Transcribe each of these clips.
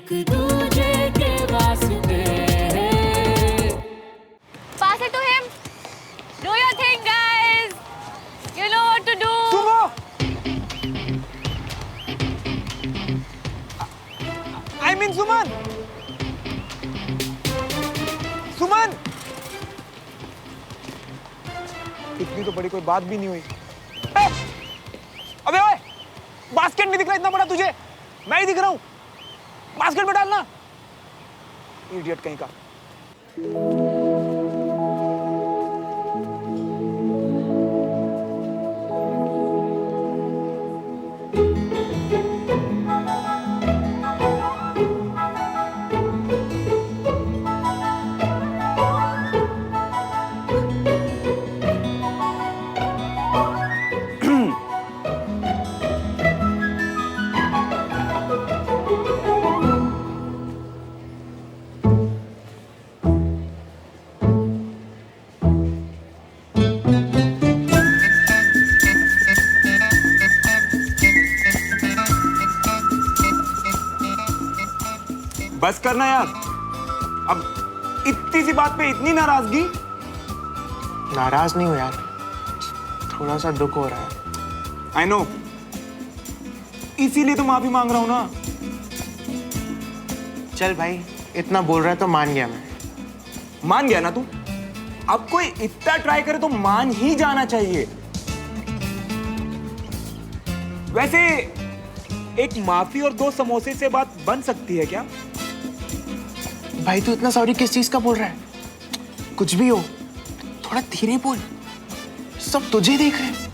एक दूजे के वास्ते। Pass it to him. Do your thing, guys. You know what to do. I mean सुमन। सुमन, इतनी तो बड़ी कोई बात भी नहीं हुई। अबे ओए, बास्केट नहीं दिख रहा इतना बड़ा तुझे? मैं ही दिख रहा हूँ। बास्केट में डालना। इडियट कहीं का। बस करना यार, अब इतनी सी बात पे इतनी नाराजगी। नाराज नहीं हो यार, थोड़ा सा दुख हो रहा है। आई नो, इसीलिए तो माफी मांग रहा हूं ना। चल भाई, इतना बोल रहा है तो मान गया मैं। मान गया ना तू? अब कोई इतना ट्राई करे तो मान ही जाना चाहिए। वैसे एक माफी और 2 समोसे से बात बन सकती है क्या? भाई तू इतना सॉरी किस चीज का बोल रहा है? कुछ भी हो, थोड़ा धीरे बोल, सब तुझे देख रहे हैं।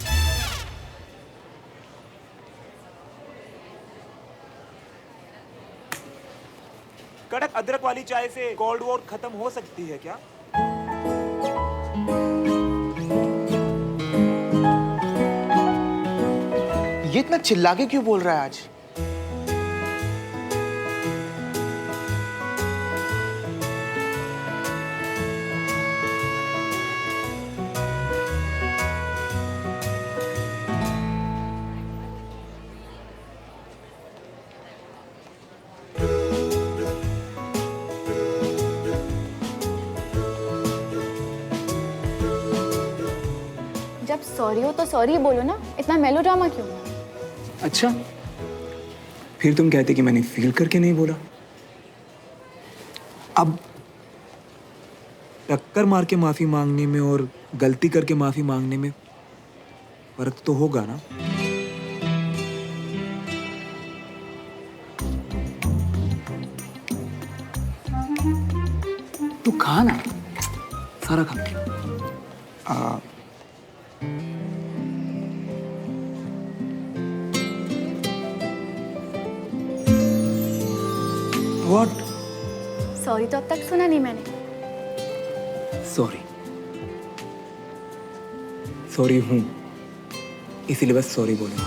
कड़क अदरक वाली चाय से कोल्ड वॉर खत्म हो सकती है क्या? ये इतना चिल्ला के क्यों बोल रहा है आज? जब सॉरी हो तो सॉरी बोलो ना, इतना मेलोड्रामा क्यों? अच्छा, फिर तुम कहते कि मैंने फील करके नहीं बोला। अब टक्कर मार के माफी मांगने में और गलती करके माफी मांगने में फर्क तो होगा ना? तू खा ना, सारा खा। What? सॉरी तो अब तक सुना नहीं मैंने। सॉरी, सॉरी हूं, इसीलिए बस सॉरी बोलूंगा।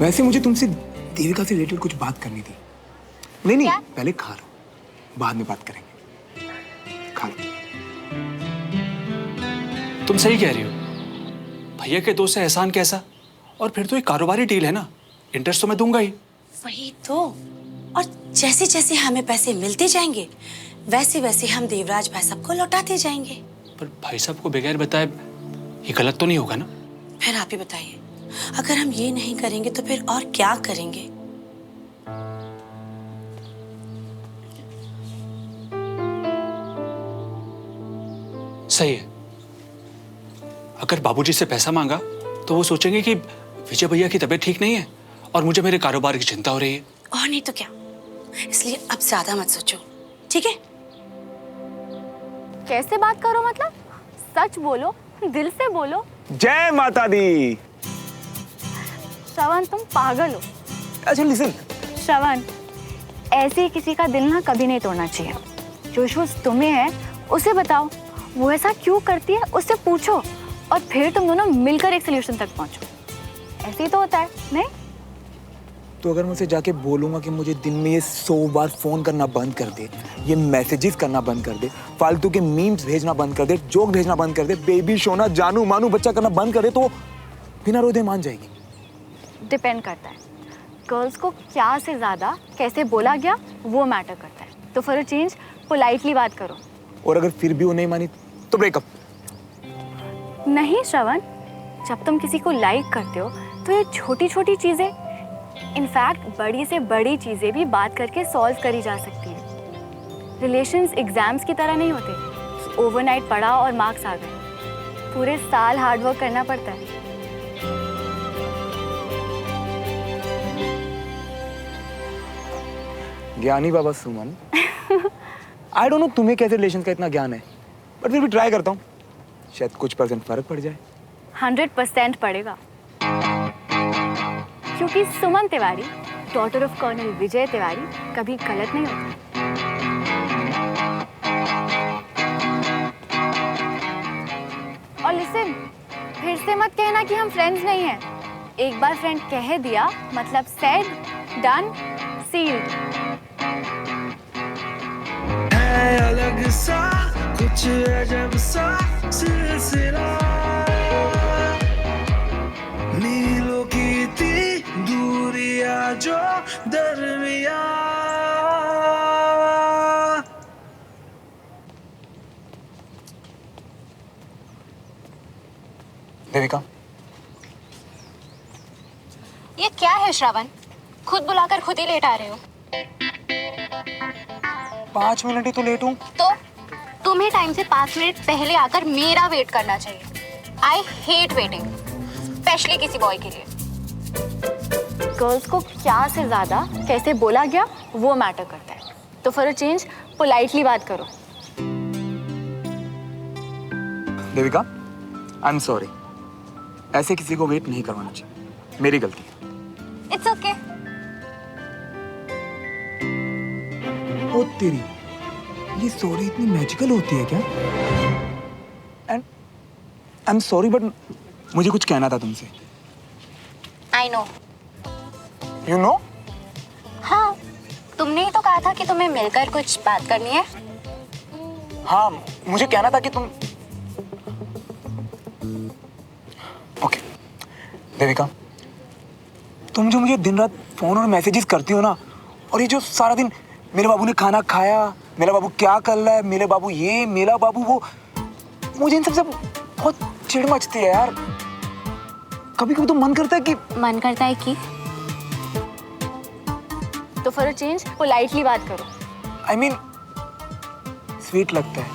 वैसे मुझे तुमसे देविका से रिलेटेड कुछ बात करनी थी। नहीं, पहले खा लो, बाद में बात करेंगे। खा लो। तुम सही कह रही हो, भैया के दोस्त से एहसान कैसा? और फिर तो एक कारोबारी डील है ना, इंटरेस्ट तो मैं दूंगा ही। वही तो, और जैसे जैसे हमें पैसे मिलते जाएंगे वैसे वैसे हम देवराज भाई साहब को लौटाते जाएंगे। पर भाई साहब को बगैर बताए ये गलत तो नहीं होगा ना? फिर आप ही बताइए, अगर हम ये नहीं करेंगे तो फिर और क्या करेंगे? सही है, अगर बाबूजी से पैसा मांगा तो वो सोचेंगे कि विजय भैया की तबीयत ठीक नहीं है और मुझे मेरे कारोबार की चिंता हो रही है। और नहीं तो क्या, इसलिए अब ज्यादा मत सोचो, ठीक है? कैसे बात करो मतलब? सच बोलो, दिल से बोलो। जय माता दी। श्रवण, तुम पागल हो। अच्छा लिसन, श्रवण, ऐसे किसी का दिल ना कभी नहीं तोड़ना चाहिए। जो इश्यूज तुम्हें है उसे बताओ, वो ऐसा क्यों करती है उससे पूछो, और फिर तुम दोनों मिलकर एक सोल्यूशन तक पहुंचो। ऐसे ही तो होता है, नहीं? तो अगर मैं उसे जाके बोलूंगा कि मुझे दिन में ये 100 बार फोन करना बंद कर दे, ये मैसेजेस करना बंद कर दे, फालतू के मीम्स भेजना बंद कर दे, जोक भेजना बंद कर दे, बेबी शोना जानू मानू बच्चा करना बंद कर दे, तो बिना रोते मान जाएगी। डिपेंड करता है, गर्ल्स को क्या से ज़्यादा कैसे बोला गया वो मैटर करता है। तो फॉर अ चेंज पोलाइटली बात करो। और अगर फिर भी वो नहीं मानी तो ब्रेकअप। नहीं श्रवण, जब तुम किसी को लाइक करते हो तो ये छोटी छोटी चीज़ें, इनफैक्ट बड़ी से बड़ी चीज़ें भी बात करके सॉल्व करी जा सकती है। रिलेशंस एग्जाम्स की तरह नहीं होते, ओवरनाइट पढ़ा और मार्क्स आ गए। पूरे साल हार्डवर्क करना पड़ता है। ज्ञानी बाबा सुमन। आई डोंट नो तुम्हें कैसे रिलेशन का इतना ज्ञान है, बट फिर भी ट्राई करता हूँ, शायद कुछ % फर्क पड़ जाए। 100% पड़ेगा, क्योंकि सुमन Tiwari, daughter of colonel Vijay Tiwari, कभी गलत नहीं होती। और लिसन, फिर से मत कहना कि हम फ्रेंड्स नहीं हैं। एक बार फ्रेंड कह दिया मतलब सेड, डन, सील्ड। है अलग सा कुछ अजब सा सिलसिला, नीलों की थी दूरियां जो दरमिया। देविका, ये क्या है श्रावण? खुद बुलाकर खुद ही लेट आ रहे हो। 5 मिनट ही तो लेट हूँ। तो तुम्हें टाइम से 5 मिनट पहले आकर मेरा वेट करना चाहिए। आई हेट वेटिंग, स्पेशली किसी बॉय के लिए। गर्ल्स को क्या से ज़्यादा कैसे बोला गया वो मैटर करता है। तो फॉर अ चेंज पोलाइटली बात करो। देविका, आई एम सॉरी, ऐसे किसी को वेट नहीं करवाना चाहिए, मेरी गलती है। It's okay. ओ तेरी, ये सॉरी इतनी मैजिकल होती है क्या? And I am sorry, but मुझे कुछ कहना था तुमसे। I know. You know? हाँ, तुमने ही तो कहा था कि तुम्हें मिलकर कुछ बात करनी है। हाँ, मुझे कहना था कि तुम। ओके देविका, तुम जो मुझे दिन रात फोन और मैसेजेस करती हो ना, और ये जो सारा दिन मेरे बाबू ने खाना खाया, मेरा बाबू क्या कर रहा है, मेरे बाबू ये, मेरा बाबू वो, मुझे इन सबसे बहुत चिढ़ मचती है यार। कभी कभी तो मन करता है कि तो फॉर अ चेंज पोलाइटली बात करो। आई मीन स्वीट लगता है,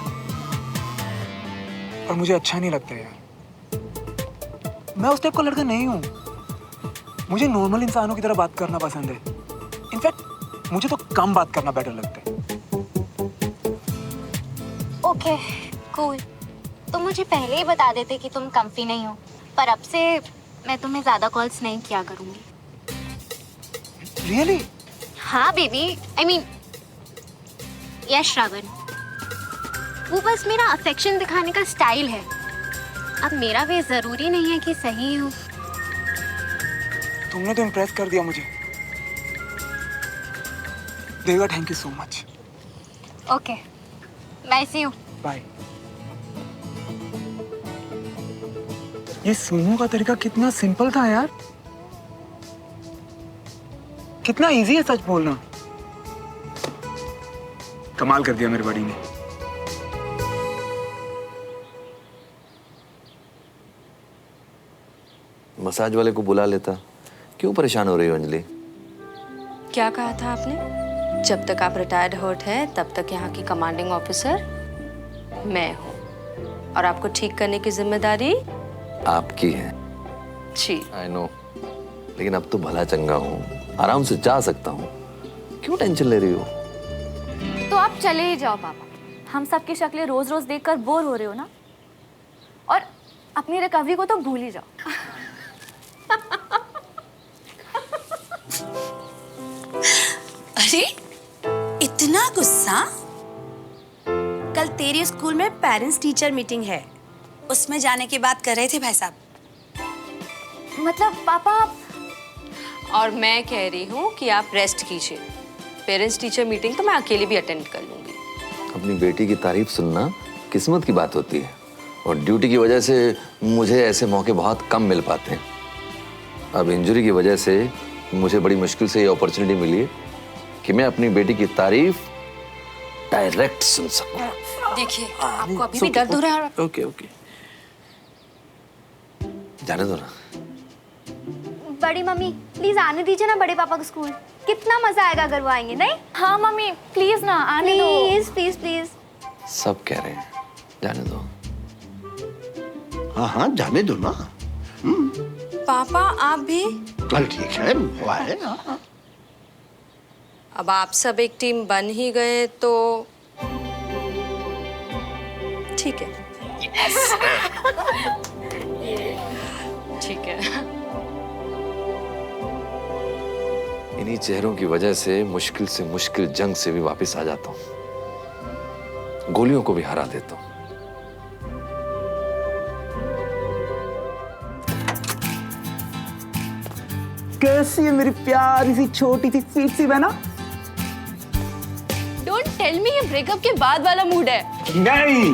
और मुझे अच्छा नहीं लगता यार। मैं उस टाइप का लड़का नहीं हूँ। मुझे नॉर्मल इंसानों की तरह बात करना पसंद है। इनफैक्ट मुझे तो कम बात करना बेटर लगता है। Okay cool. तुम मुझे पहले ही बता देते कि तुम कंफी नहीं हो, पर अब से मैं तुम्हें ज्यादा कॉल्स नहीं किया करूंगी। रियली? हाँ baby, I mean yes Shravan, वो बस मेरा अफेक्शन दिखाने का स्टाइल है। अब मेरा वे जरूरी नहीं है कि सही हो। तुमने तो इम्प्रेस कर दिया मुझे Devika, thank you so much. Okay bye, see you. Bye. ये सुनने का तरीका कितना सिंपल था यार, कितना इजी है सच बोलना। कमाल कर दिया मेरी बड़ी ने। मसाज वाले को बुला लेता। क्यों परेशान हो रही हो अंजलि? क्या कहा था आपने? जब तक आप रिटायर्ड हर्ट हैं तब तक यहाँ की कमांडिंग ऑफिसर मैं हूँ, और आपको ठीक करने की जिम्मेदारी आपकी है। जी आई नो, लेकिन अब तो भला चंगा हूँ, आराम से जा सकता हूँ। क्यों टेंशन ले रही हो? तो आप चले ही जाओ पापा, हम सबकी शक्लें रोज रोज देखकर बोर हो रहे हो ना, और अपनी रिकवरी को तो भूल ही जाओ। अरे इतना गुस्सा? कल तेरे स्कूल में पेरेंट्स टीचर मीटिंग है, उसमें जाने की बात कर रहे थे भाई साहब। मतलब पापा। और मैं कह रही हूँ कि आप रेस्ट कीजिए। पेरेंट्स टीचर मीटिंग तो मैं अकेले भी अटेंड कर लूंगी। अपनी बेटी की तारीफ सुनना किस्मत की बात होती है, और ड्यूटी की वजह से मुझे ऐसे मौके बहुत कम मिल पाते हैं। अब इंजरी की वजह से मुझे बड़ी मुश्किल से ये अपॉर्चुनिटी मिली है कि मैं अपनी बेटी की तारीफ डायरेक्ट सुन सकूं। देखिए आपको अभी भी दर्द हो रहा है। Okay okay. जाने दो ना। बड़ी मम्मी प्लीज आने दीजिए ना बड़े पापा को स्कूल। कितना मजा आएगा अगर वो आएंगे, नहीं? हाँ मम्मी प्लीज ना आने दो। Please please please. सब कह रहे हैं जाने दो। हाँ हाँ जाने दो ना। पापा आप भी? चल ठीक है, हुआ है। हाँ। अब आप सब एक टीम बन ही गए तो ठीक है। ठीक है। इन्हीं चेहरों की वजह से मुश्किल जंग से भी वापस आ जाता हूं, गोलियों को भी हरा देता हूं। कैसी है मेरी प्यारी सी छोटी सी स्वीट सी बहना? डोंट टेल मी ये ब्रेकअप के बाद वाला मूड है। नहीं,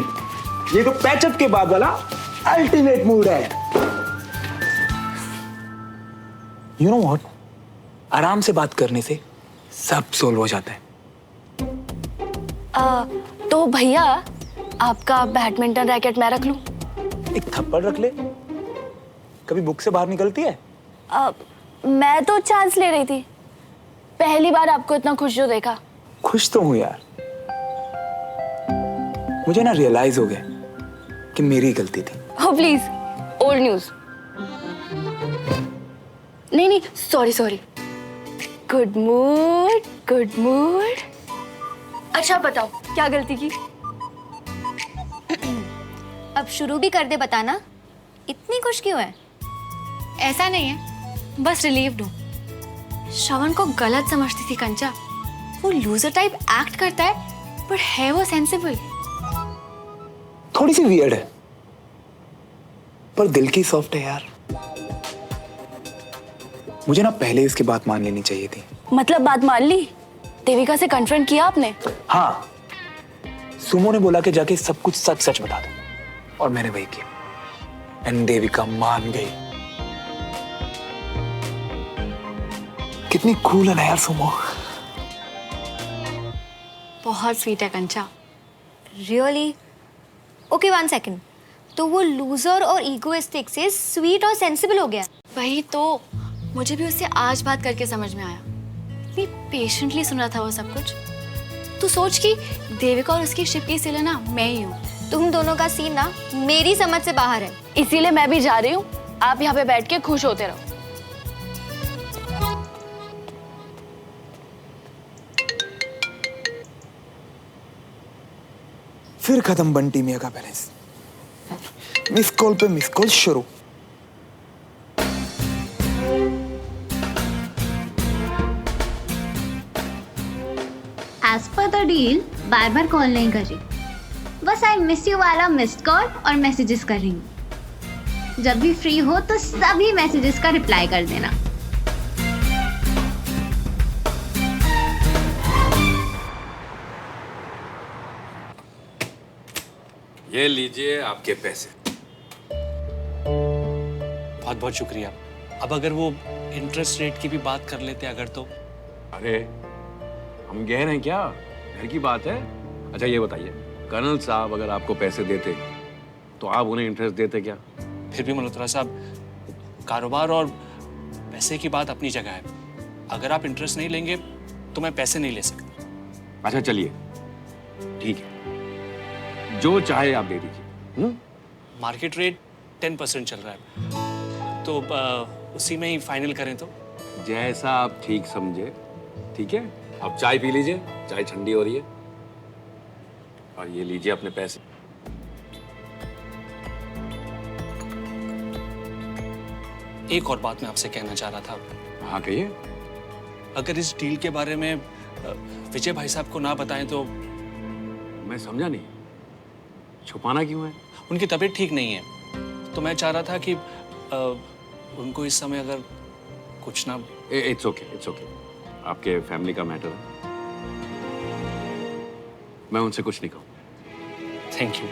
ये तो पैचअप के बाद वाला अल्टीमेट मूड है। यू नो व्हाट, आराम से बात करने से सब सोल्व हो जाता है। तो भैया आपका बैडमिंटन रैकेट मैं रख लूं? एक थप्पड़ रख ले, कभी बुक से बाहर निकलती है? मैं तो चांस ले रही थी, पहली बार आपको इतना खुश जो देखा। खुश तो हूं यार, मुझे ना रियलाइज हो गया कि मेरी गलती थी। Oh please, old news. नहीं सॉरी। Good mood. अच्छा बताओ क्या गलती की? अब शुरू भी कर दे, बताना। इतनी खुश क्यों है? ऐसा नहीं है, बस रिलीव्ड हूँ। श्रवण को गलत समझती थी कंचा। वो लूजर टाइप एक्ट करता है पर है वो सेंसिबल। थोड़ी सी वियर्ड है पर दिल की सॉफ्ट है यार। मुझे ना पहले इसकी बात मान लेनी चाहिए थी। मतलब बात मान ली? देविका से कन्फ्रंट किया आपने? हाँ, सुमो ने बोला कि जाके सब कुछ सच बता दो और मैंने वही किया एंड देविका मान गई। कितनी कूल है ना यार सुमो। बहुत स्वीट है कंचा। रियली? Okay 1 second. तो वो लूजर और ईगोइस्टिक से स्वीट और सेंसिबल हो गया। वही तो, मुझे भी उससे आज बात करके समझ में आया। इतनी पेशेंटली सुना था वो सब कुछ। तू सोच कि देविका और उसकी शिप की सिले ना मैं ही हूँ। तुम दोनों का सीन ना मेरी समझ से बाहर है। इसीलिए मैं भी जा रही हूँ, आप यहाँ पे बैठ के खुश होते रहो। फिर खत्म बंटी मिया का बैलेंस। मिस कॉल पे मिस कॉल शुरू। एज पर द डील बार बार कॉल नहीं कर रही, बस आई मिस यू वाला मिस्ड कॉल और मैसेजेस कर रही हूँ। जब भी फ्री हो तो सभी मैसेजेस का रिप्लाई कर देना। ये लीजिए आपके पैसे। बहुत बहुत शुक्रिया। अब अगर वो इंटरेस्ट रेट की भी बात कर लेते अगर तो। अरे हम गए हैं क्या, घर की बात है। अच्छा ये बताइए, कर्नल साहब अगर आपको पैसे देते तो आप उन्हें इंटरेस्ट देते क्या? फिर भी मल्होत्रा साहब, कारोबार और पैसे की बात अपनी जगह है। अगर आप इंटरेस्ट नहीं लेंगे तो मैं पैसे नहीं ले सकता। अच्छा चलिए ठीक है, जो चाहे आप दे दीजिए। मार्केट रेट 10% चल रहा है, तो उसी में ही फाइनल करें तो। जैसा आप ठीक समझे। ठीक है, अब चाय पी लीजिए, चाय ठंडी हो रही है। और ये लीजिए अपने पैसे। एक और बात मैं आपसे कहना चाह रहा था। हाँ कहिए। अगर इस डील के बारे में विजय भाई साहब को ना बताएं तो। मैं समझा नहीं, छुपाना क्यों है? उनकी तबीयत ठीक नहीं है, तो मैं चाह रहा था कि उनको इस समय अगर कुछ ना। It's okay, it's okay. आपके फैमिली का मैटर है, मैं उनसे कुछ नहीं कहूँ। Thank you.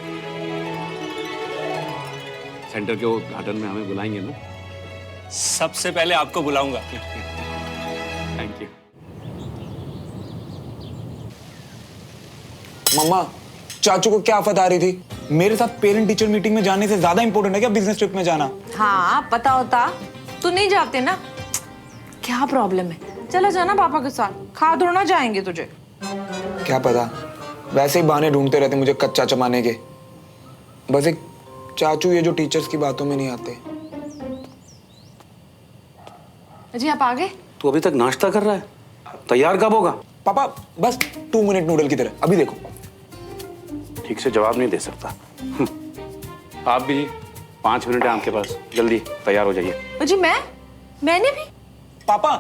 सेंटर के उद्घाटन में हमें बुलाएंगे ना? सबसे पहले आपको बुलाऊंगा। Thank you. मम्मा, चाचू को क्या आफत आ रही थी? मेरे साथ पेरेंट टीचर मीटिंग में जाने से ज्यादा इंपॉर्टेंट है क्या बिजनेस ट्रिप में जाना? हाँ पता होता तू नहीं जाते ना। क्या प्रॉब्लम है, चला जाना पापा के साथ, खा थोड़ा जाएंगे तुझे। क्या पता, वैसे ही बहाने ढूंढते रहते मुझे कच्चा चबाने के। बस एक चाचू ये जो टीचर्स की बातों में नहीं आते। जी आप आ गए? तू अभी तक नाश्ता कर रहा है? तैयार कब होगा? पापा बस 2 मिनट नूडल की तरह, अभी देखो। ठीक से जवाब नहीं दे सकता। आप भी 5 मिनट है आपके पास, जल्दी तैयार हो जाइए। जी मैंने भी? पापा,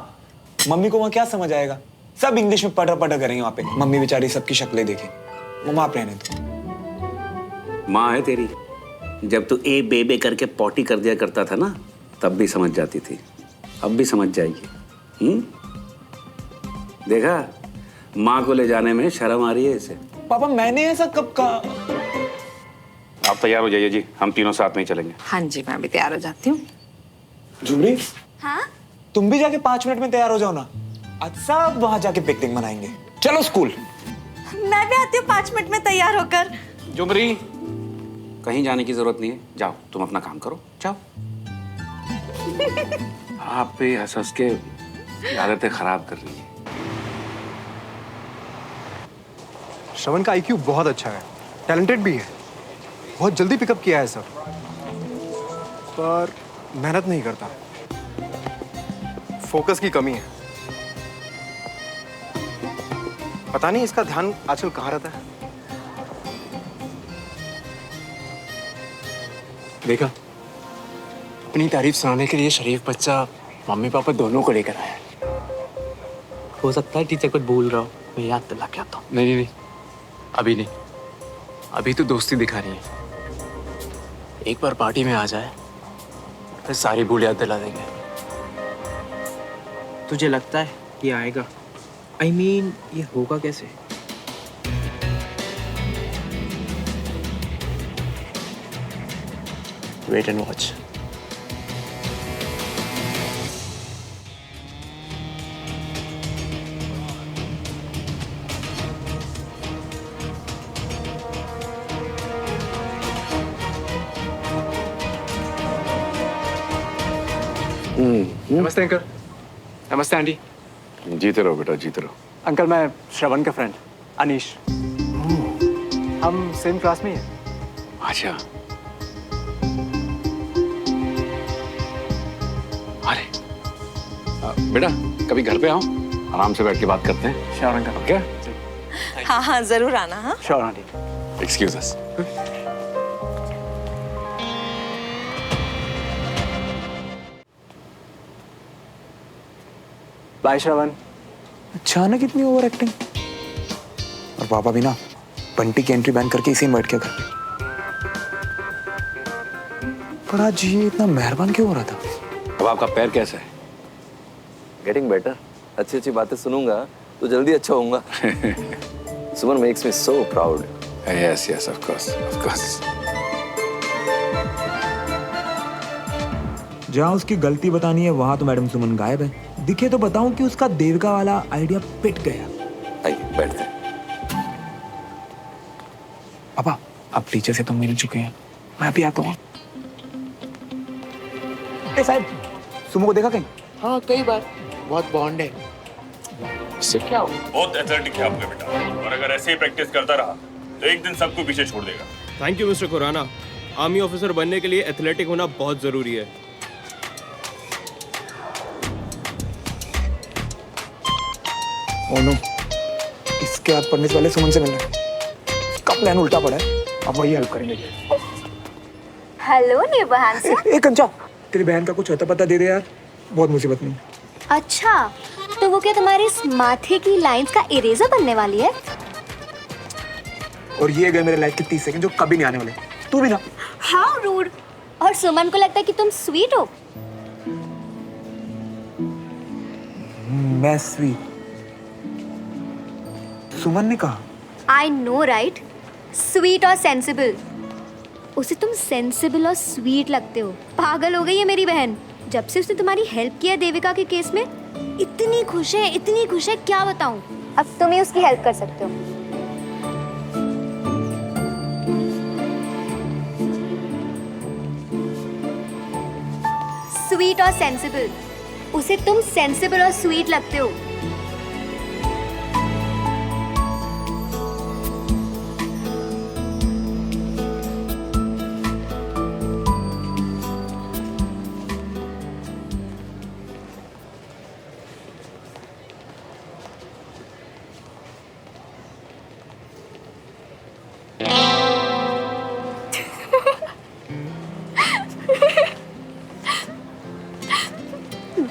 मम्मी को वहाँ क्या समझ आएगा? सब इंग्लिश में पढ़ करेंगे वहाँ पे। मम्मी बेचारी सबकी शक्लें देखे। मम्मा आप रहने दो। माँ है तेरी, जब तू ए बे करके पॉटी कर दिया करता था ना, तब भी समझ जाती थी, अब भी समझ जाएगी। देखा, माँ को ले जाने में शर्म आ रही है इसे। पापा मैंने ऐसा कब कहा? आप तैयार हो जाइए जी, हम तीनों साथ में ही चलेंगे। हाँ जी मैं भी तैयार हो जाती हूँ। जुबली, हाँ? तुम भी जाके 5 मिनट में तैयार हो जाओ ना। आज सब वहां जाके पिकनिक मनाएंगे। चलो स्कूल। मैं भी आती हूँ 5 मिनट में तैयार होकर। जुमरी, कहीं जाने की जरूरत नहीं है, जाओ तुम अपना काम करो, जाओ। आप भी हंस के आदतें खराब कर रही है। श्रवण का IQ बहुत अच्छा है, टैलेंटेड भी है, बहुत जल्दी पिकअप किया है सर, पर मेहनत नहीं करता, फोकस की कमी है। पता नहीं इसका ध्यान आजकल कहाँ रहता है। देखा, अपनी तारीफ सुनाने के लिए शरीफ बच्चा मम्मी पापा दोनों को लेकर आया है। हो सकता है टीचर कुछ भूल रहा हो, मैं याद दिला के आता हूँ। नहीं, अभी नहीं, अभी तो दोस्ती दिखा रही है। एक बार पार्टी में आ जाए फिर सारी भूल याद दिला देंगे। तुझे लगता है ये आएगा? I mean, ये होगा कैसे? Wait and watch. नमस्ते अंकल। नमस्ते आंटी। जीते रहो बेटा, जीते रहो। अंकल मैं श्रवण का फ्रेंड अनीश, हम सेम क्लास में ही हैं। अच्छा, अरे बेटा कभी घर पे आओ, आराम से बैठ के बात करते हैं। Sure uncle. ओके? हाँ जरूर आना। हाँ sure auntie. Excuse us. Bye Shravan. अचानक इतनी ओवर एक्टिंग। और पापा भी ना बंटी की एंट्री बैन करके इसे इनवाइट किया घर पे। पर आज ये इतना मेहरबान क्यों हो रहा था? अब आपका पैर कैसा है? Getting better. अच्छी अच्छी बातें सुनूंगा तो जल्दी अच्छा होऊंगा। Suman makes me so proud. Yes yes of course, of course. जहाँ उसकी गलती बतानी है वहां तो मैडम सुमन गायब है। दिखे तो बताऊं कि उसका देविका वाला आइडिया पिट गया। आइए बैठते। पापा अब टीचर से तो मिल चुके हैं, मैं भी आता हूँ। साहब सुमो को देखा कहीं? हाँ कई बार, बहुत बॉन्ड है। इससे क्या हो? बहुत एथलेटिक है आपका बेटा, और अगर ऐसे ही प्रैक्टिस करता रहा तो एक दिन सबको पीछे छोड़ देगा। Thank you mister Khurana. Army officer बनने के लिए एथलेटिक होना बहुत जरूरी है। ओह नो, इसके हाथ पढ़ने से पहले सुमन से मिलना है। इसका प्लान उल्टा पड़ा है, अब वही हेल्प करेंगे। हेलो निबहान से। एक कंचा, तेरी बहन का कुछ होता पता दे दे यार, बहुत मुसीबत में। अच्छा, तो वो क्या तुम्हारी इस माथे की लाइंस का इरेजर बनने वाली है? और ये गए मेरे लाइफ के 30 सेकंड जो कभी नहीं आने वाले। तू भी ना। How rude. और सुमन को लगता है कि तुम स्वीट हो। मैं स्वीट? सुमन ने कहा। आई नो राइट, स्वीट और सेंसिबल। उसे तुम सेंसिबल और स्वीट लगते हो। पागल हो गई है मेरी बहन। जब से उसने तुम्हारी हेल्प किया देविका के केस में, इतनी खुश है, क्या बताऊं। अब तुम ही उसकी हेल्प कर सकते हो। स्वीट और सेंसिबल, उसे तुम सेंसिबल और स्वीट लगते हो।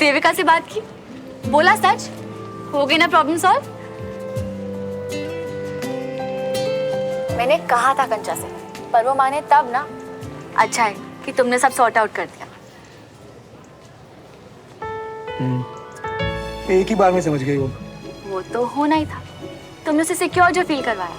देविका से बात की, बोला सच, हो गई ना प्रॉब्लम सॉल्व। मैंने कहा था कंचा से, पर वो माने तब ना। अच्छा है कि तुमने सब सॉर्ट आउट कर दिया। एक ही बार में समझ गई वो। वो तो होना ही था, तुमने उसे सिक्योर जो फील करवाया।